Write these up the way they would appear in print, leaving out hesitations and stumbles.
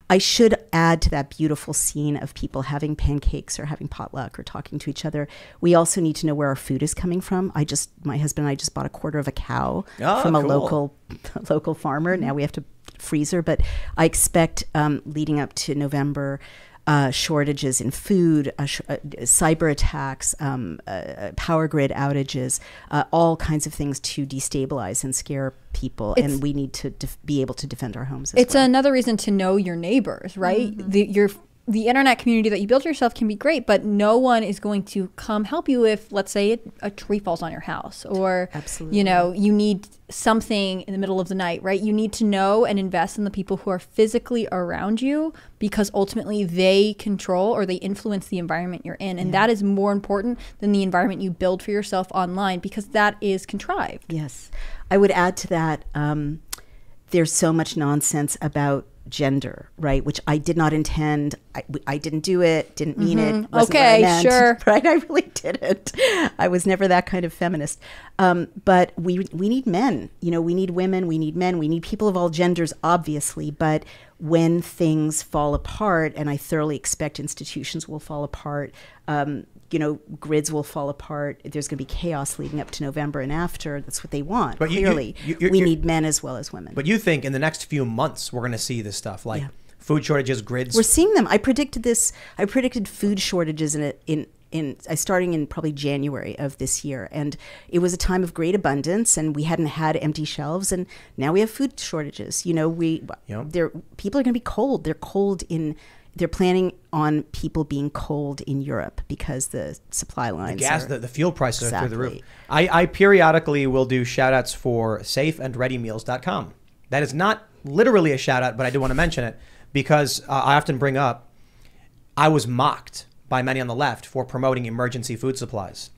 I should add to that beautiful scene of people having pancakes or having potluck or talking to each other. We also need to know where our food is coming from. My husband and I just bought a quarter of a cow from a local farmer. Now we have to freezer, but I expect leading up to November, shortages in food, cyber attacks, power grid outages, all kinds of things to destabilize and scare people. And we need to be able to defend our homes as well. It's another reason to know your neighbors, right? The internet community that you build yourself can be great, but no one is going to come help you if, let's say, a tree falls on your house, or Absolutely. You know, you need something in the middle of the night, right? You need to know and invest in the people who are physically around you, because ultimately they control or they influence the environment you're in, and that is more important than the environment you build for yourself online, because that is contrived. Yes, I would add to that. There's so much nonsense about gender, right? Which I did not intend. I didn't do it. Didn't mean it. Wasn't what I meant, sure. Right? I really didn't. I was never that kind of feminist. But we need men. You know, we need women. We need men. We need people of all genders, obviously. But when things fall apart, and I thoroughly expect institutions will fall apart, you know, grids will fall apart. There's going to be chaos leading up to November and after. That's what they want. But clearly, we need men as well as women. But you think in the next few months we're going to see this stuff, like food shortages, grids? We're seeing them. I predicted this. I predicted food shortages starting in probably January of this year, and it was a time of great abundance, and we hadn't had empty shelves, and now we have food shortages. You know, people are going to be cold. They're planning on people being cold in Europe because the supply lines, the fuel prices are through the roof. I periodically will do shout outs for safeandreadymeals.com. That is not literally a shout out, but I do want to mention it because I often bring up, I was mocked by many on the left for promoting emergency food supplies.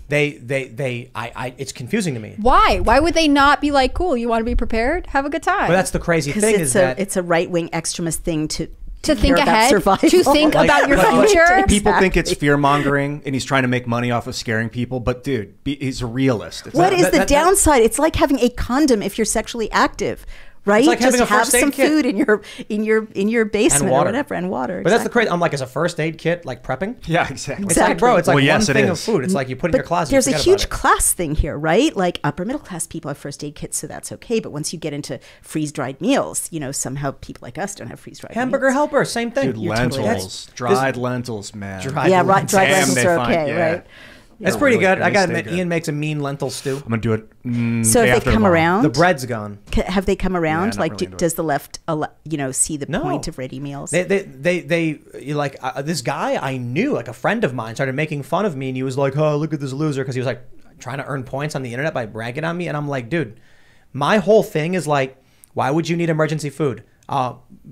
It's confusing to me. Why would they not be like, cool, you want to be prepared, have a good time? But that's the crazy thing, it's a right-wing extremist thing to think ahead, to think about your future. Exactly. People think it's fear-mongering and he's trying to make money off of scaring people, but dude, he's a realist. What is the downside? It's like having a condom if you're sexually active. Right? It's like just having a have first aid some kit. Food in your basement or whatever, and water. But that's the crazy. I'm like, is a first aid kit like prepping? Yeah, exactly. It's like, bro, it's like one thing of food. It's like you put in your closet. There's a huge class thing here, right? Like upper middle class people have first aid kits, so that's okay. But once you get into freeze dried meals, you know, somehow people like us don't have freeze dried. Hamburger meals. helper, same thing. Dude, lentils, dried lentils, man. Dried lentils are okay, right? That's pretty good. I gotta admit, Ian makes a mean lentil stew. I'm gonna do it. So if they come around, the bread's gone. Have they come around? Yeah, like, really does the left, see the point of ready meals? They like this guy I knew, like a friend of mine, started making fun of me, and he was like, "Oh, look at this loser," because he was like trying to earn points on the internet by bragging on me, and I'm like, dude, my whole thing is like, why would you need emergency food?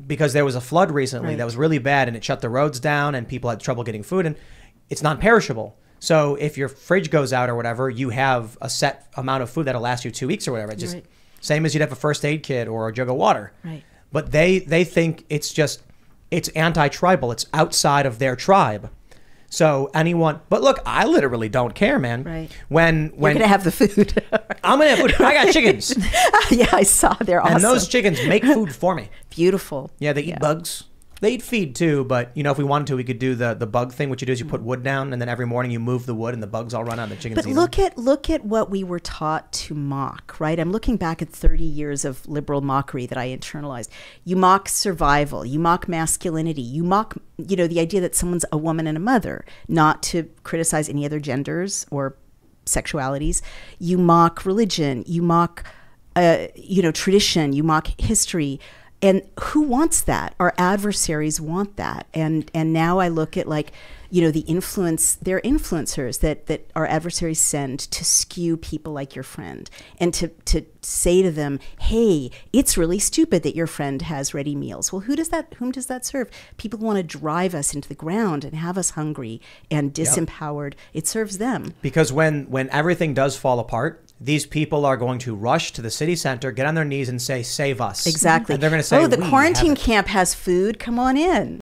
Because there was a flood recently that was really bad, and it shut the roads down, and people had trouble getting food, and it's non-perishable. So if your fridge goes out or whatever, you have a set amount of food that'll last you 2 weeks or whatever. It's just same as you'd have a first aid kit or a jug of water. Right. But they think it's anti-tribal. It's outside of their tribe. So but look, I literally don't care, man. Right. When you're gonna have the food. I'm gonna have food. I got chickens. Yeah, I saw. They're awesome. And those chickens make food for me. Beautiful. Yeah, they eat bugs. They eat feed too, but you know, if we wanted to, we could do the bug thing. What you do is you put wood down, and then every morning you move the wood, and the bugs all run out. And the chickens eat them. Look at what we were taught to mock. Right, I'm looking back at 30 years of liberal mockery that I internalized. You mock survival. You mock masculinity. You mock, the idea that someone's a woman and a mother. Not to criticize any other genders or sexualities. You mock religion. You mock, tradition. You mock history. And who wants that? Our adversaries want that. And now I look at they're influencers that our adversaries send to skew people like your friend and to say to them, hey, it's really stupid that your friend has ready meals. Well, whom does that serve? People want to drive us into the ground and have us hungry and disempowered. It serves them. Because when everything does fall apart, these people are going to rush to the city center, get on their knees and say, save us. Exactly. And they're going to say, the quarantine camp has food. Come on in.